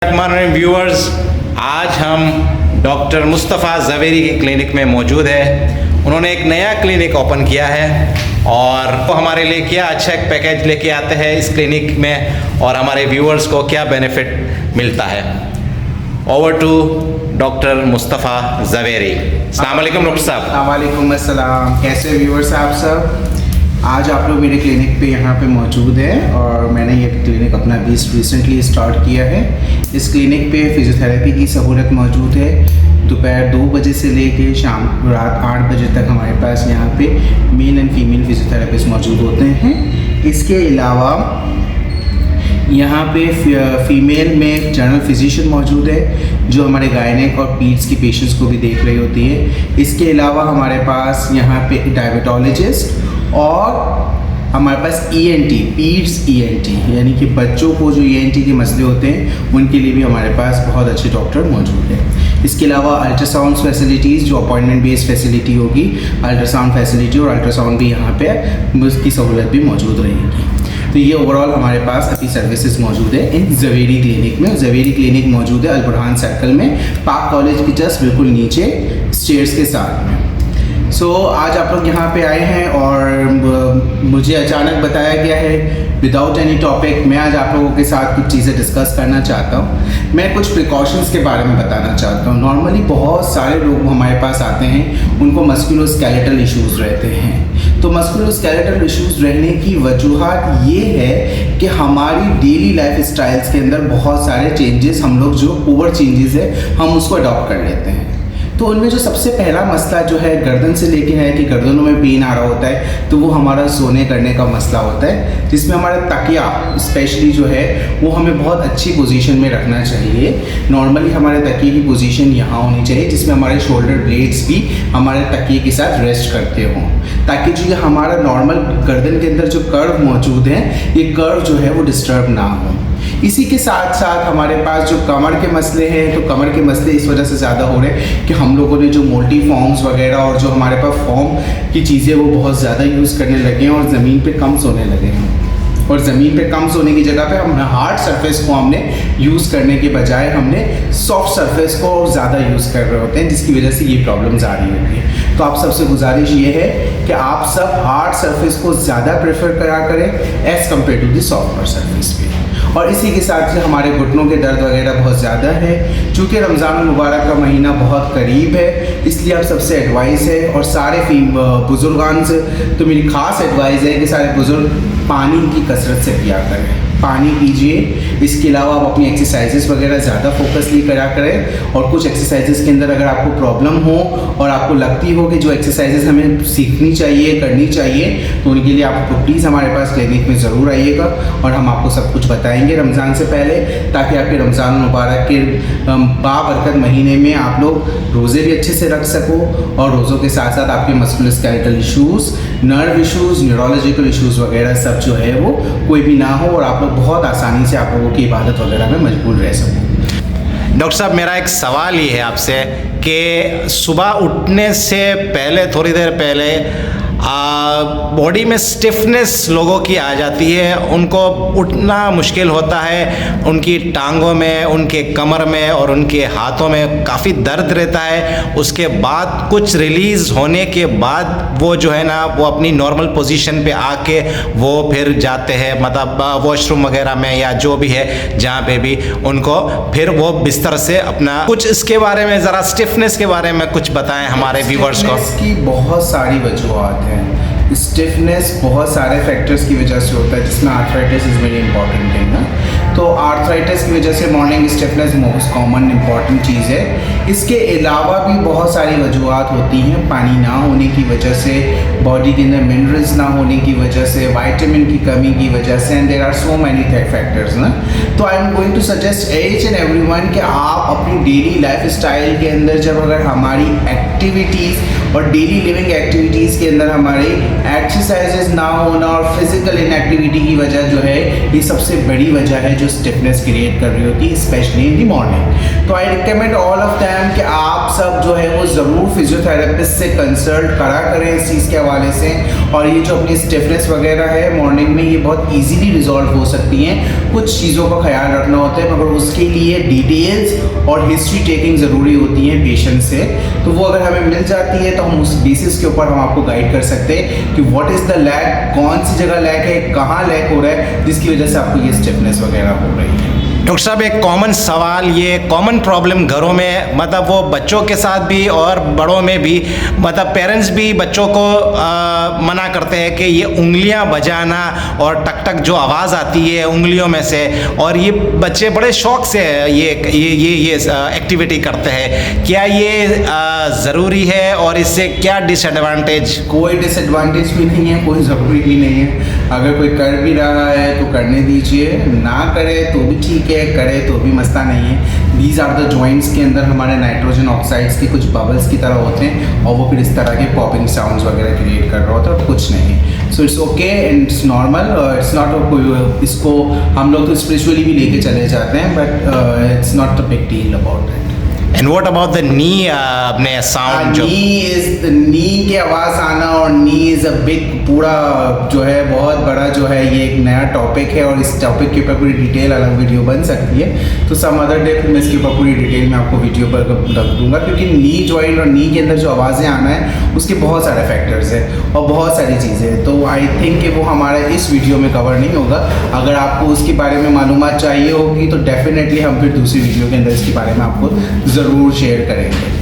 माननीय व्यूअर्स, आज हम डॉक्टर मुस्तफ़ा ज़वेरी की क्लिनिक में मौजूद है। उन्होंने एक नया क्लिनिक ओपन किया है और वो हमारे लिए क्या अच्छा एक पैकेज लेके आते हैं इस क्लिनिक में और हमारे व्यूअर्स को क्या बेनिफिट मिलता है। Over to doctor Mustafa Zaveri. अस्सलाम वालेकुम डॉक्टर साहब। वालेकुम अस्सलाम। कैसे व्यूअर्स आप सब? आज आप लोग मेरे क्लिनिक पे यहाँ पे मौजूद हैं और मैंने ये क्लिनिक अपना भी रिसेंटली स्टार्ट किया है। इस क्लिनिक पे फिज़ियोथेरेपी की सहूलत मौजूद है। दोपहर 2 बजे से लेके शाम रात 8 बजे तक हमारे पास यहाँ पे मेल एंड फीमेल फिज़ियोथेरेपिस्ट मौजूद होते हैं। इसके अलावा यहाँ पे फीमेल में जनरल फिजिशियन मौजूद है जो हमारे गायनेक और पीड्स की पेशेंट्स को भी देख रही होती है। इसके अलावा हमारे पास यहाँ पे डायबिटोलॉजिस्ट और हमारे पास ENT पीड्स ENT यानी कि बच्चों को जो ENT के मसले होते हैं उनके लिए भी हमारे पास बहुत अच्छे डॉक्टर मौजूद हैं। इसके अलावा अल्ट्रासाउंड फैसिलिटीज़ जो अपॉइंटमेंट बेस्ड फैसिलिटी होगी, अल्ट्रासाउंड फैसिलिटी और अल्ट्रासाउंड भी यहाँ पे उसकी सहूलत भी मौजूद रहेगी। तो ये ओवरऑल हमारे पास अभी सर्विसेज मौजूद है इन ज़वेरी क्लिनिक में। ज़वेरी क्लिनिक मौजूद है अल-बुरहान सर्कल में, पाक कॉलेज की जस्ट बिल्कुल नीचे स्टेयर्स के साथ में। आज आप लोग यहाँ पे आए हैं और मुझे अचानक बताया गया है विदाउट एनी टॉपिक मैं आज आप लोगों के साथ कुछ चीज़ें डिस्कस करना चाहता हूँ। मैं कुछ प्रिकॉशंस के बारे में बताना चाहता हूँ। नॉर्मली बहुत सारे लोग हमारे पास आते हैं, उनको मस्कुलोस्केलेटल इश्यूज़ रहते हैं। तो मस्कुलोस्केलेटल इश्यूज़ रहने की वजूहत ये है कि हमारी डेली लाइफ स्टाइल्स के अंदर बहुत सारे चेंजेस हम लोग जो ओवर चेंजेस है हम उसको अडॉप्ट कर लेते हैं। तो उनमें जो सबसे पहला मसला जो है गर्दन से लेके है कि गर्दनों में पेन आ रहा होता है, तो वो हमारा सोने करने का मसला होता है, जिसमें हमारा तकिया स्पेशली जो है वो हमें बहुत अच्छी पोजीशन में रखना चाहिए। नॉर्मली हमारे तकिए की पोजीशन यहाँ होनी चाहिए जिसमें हमारे शोल्डर ब्लेड्स भी हमारे तकिए के साथ रेस्ट करते हों, ताकि जो ये हमारा नॉर्मल गर्दन के अंदर जो कर्व मौजूद है ये कर्व जो है वो डिस्टर्ब ना हो। इसी के साथ साथ हमारे पास जो कमर के मसले हैं, तो कमर के मसले इस वजह से ज़्यादा हो रहे हैं कि हम लोगों ने जो मोल्टी फॉर्म्स वगैरह और जो हमारे पास फॉर्म की चीज़ें वो बहुत ज़्यादा यूज़ करने लगे हैं और ज़मीन पे कम सोने लगे हैं। और ज़मीन पे कम सोने की जगह पे हम हार्ड सरफेस को हमने यूज़ करने के बजाय हमने सॉफ्ट सरफेस को ज़्यादा यूज़ कर रहे होते हैं, जिसकी वजह से ये प्रॉब्लम्स आ रही होती है। तो आप सबसे गुजारिश ये है कि आप सब हार्ड सरफेस को ज़्यादा प्रेफर करा करें as compare to the soft surface पे। और इसी के साथ से हमारे घुटनों के दर्द वगैरह बहुत ज़्यादा है। चूँकि रमज़ान मुबारक का महीना बहुत करीब है, इसलिए आप सबसे एडवाइस है और सारे बुजुर्गान से तो मेरी ख़ास एडवाइस है कि सारे बुज़ुर्ग पानी की कसरत से पिया करें, पानी पीजिए। इसके अलावा आप अपनी एक्सरसाइजेस वगैरह ज़्यादा फोकसली करा करें और कुछ एक्सरसाइजेस के अंदर अगर आपको प्रॉब्लम हो और आपको लगती हो कि जो एक्सरसाइजेस हमें सीखनी चाहिए, करनी चाहिए, तो उनके लिए आप प्लीज़ हमारे पास क्लिनिक में ज़रूर आइएगा और हम आपको सब कुछ बताएंगे रमज़ान से पहले, ताकि आपके रमज़ान मुबारक के बाबरकत महीने में आप लोग रोज़े भी अच्छे से रख सको और रोज़ों के साथ साथ आपके musculoskeletal issues, nerve issues, neurological issues वगैरह सब जो है वो कोई भी ना हो और आप लोग बहुत आसानी से आप लोगों की इबादत वगैरह में मशगूल रह सको। डॉक्टर साहब, मेरा एक सवाल ये है आपसे कि सुबह उठने से पहले थोड़ी देर पहले बॉडी में स्टिफनेस लोगों की आ जाती है, उनको उठना मुश्किल होता है, उनकी टांगों में, उनके कमर में और उनके हाथों में काफ़ी दर्द रहता है। उसके बाद कुछ रिलीज़ होने के बाद वो जो है ना वो अपनी नॉर्मल पोजीशन पे आके वो फिर जाते हैं, मतलब वॉशरूम वगैरह में या जो भी है जहाँ पे भी उनको फिर वो बिस्तर से अपना कुछ इसके बारे में ज़रा स्टिफनेस के बारे में कुछ बताएं हमारे व्यूवर्स को। इसकी बहुत सारी वजूहत हैं। स्टिफनेस बहुत सारे फैक्टर्स की वजह से होता है, जिसमें आर्थराइटिस इज़ वेरी इंपॉर्टेंट है ना। तो आर्थराइटिस की वजह से morning stiffness most common important चीज़ है। इसके अलावा भी बहुत सारी वजूहत होती हैं, पानी ना होने की वजह से, बॉडी के अंदर मिनरल्स ना होने की वजह से, विटामिन की कमी की वजह से, and there are so many factors ना। तो I am going to suggest each and everyone कि आप अपनी डेली लाइफ स्टाइल के अंदर जब अगर हमारी एक्टिविटीज़ और डेली लिविंग एक्टिविटीज़ के अंदर हमारी एक्सरसाइजेज ना होना और फिजिकल इनएक्टिविटी की वजह जो है ये सबसे बड़ी वजह है जो स्टिफनेस क्रिएट कर रही होती है, स्पेशली इन दी मॉर्निंग। तो I recommend all of them कि आप सब जो है वो ज़रूर फिजियोथेरेपिस्ट से कंसल्ट करा करें इस चीज़ के हवाले से। और ये जो अपनी स्टिफनेस वगैरह है मॉर्निंग में, ये बहुत ईजीली रिजॉल्व हो सकती हैं। कुछ चीज़ों का ख्याल रखना होता है, मगर उसके लिए डिटेल्स और हिस्ट्री टेकिंग ज़रूरी होती है पेशेंट से। तो वो अगर हमें मिल जाती है तो हम उस बेसिस के ऊपर हम आपको गाइड कर सकते हैं कि व्हाट इज़ द लैग, कौन सी जगह लैग है, कहाँ लैग हो रहा है, जिसकी वजह से आपको ये स्टिफनेस वगैरह हो रही है। डॉक्टर साहब, एक कॉमन सवाल, ये कॉमन प्रॉब्लम घरों में, मतलब वो बच्चों के साथ भी और बड़ों में भी, मतलब पेरेंट्स भी बच्चों को मना करते हैं कि ये उंगलियां बजाना और टक टक जो आवाज़ आती है उंगलियों में से, और ये बच्चे बड़े शौक से ये एक्टिविटी करते हैं। क्या ये ज़रूरी है और इससे क्या डिसएडवांटेज? कोई डिसएडवांटेज भी नहीं है, कोई ज़रूरी भी नहीं है। अगर कोई कर भी रहा है तो करने दीजिए, ना करे तो भी ठीक है, करे तो भी मसला नहीं है। दीज आर द जॉइंट्स के अंदर हमारे नाइट्रोजन ऑक्साइड्स के कुछ बबल्स की तरह होते हैं और वो फिर इस तरह के पॉपिंग साउंड्स वगैरह क्रिएट कर रहा होता है, और कुछ नहीं है। So it's okay and it's normal. It's not, इसको हम लोग तो स्पिरिचुअली भी लेके चले जाते हैं, but it's not a big deal about it. And what about the knee अपने साउंड जो नी की आवाज़ आना, और नी इज़ अ बिग, पूरा जो है बहुत बड़ा जो है ये एक नया टॉपिक है, और इस टॉपिक के ऊपर पूरी डिटेल अलग वीडियो बन सकती है। तो सम अदर डे फिर मैं इसके ऊपर पूरी डिटेल में आपको वीडियो पर रख दूंगा, क्योंकि नी जॉइंट और नी के अंदर जो आवाज़ें आना है उसके बहुत सारे फैक्टर्स हैं और बहुत सारी चीज़ें हैं। तो आई थिंक कि वो हमारे इस वीडियो में कवर नहीं होगा। अगर आपको उसके बारे में मालूमात चाहिए होगी तो डेफिनेटली हम फिर दूसरी वीडियो के अंदर इसके बारे में आपको ज़रूर शेयर करेंगे।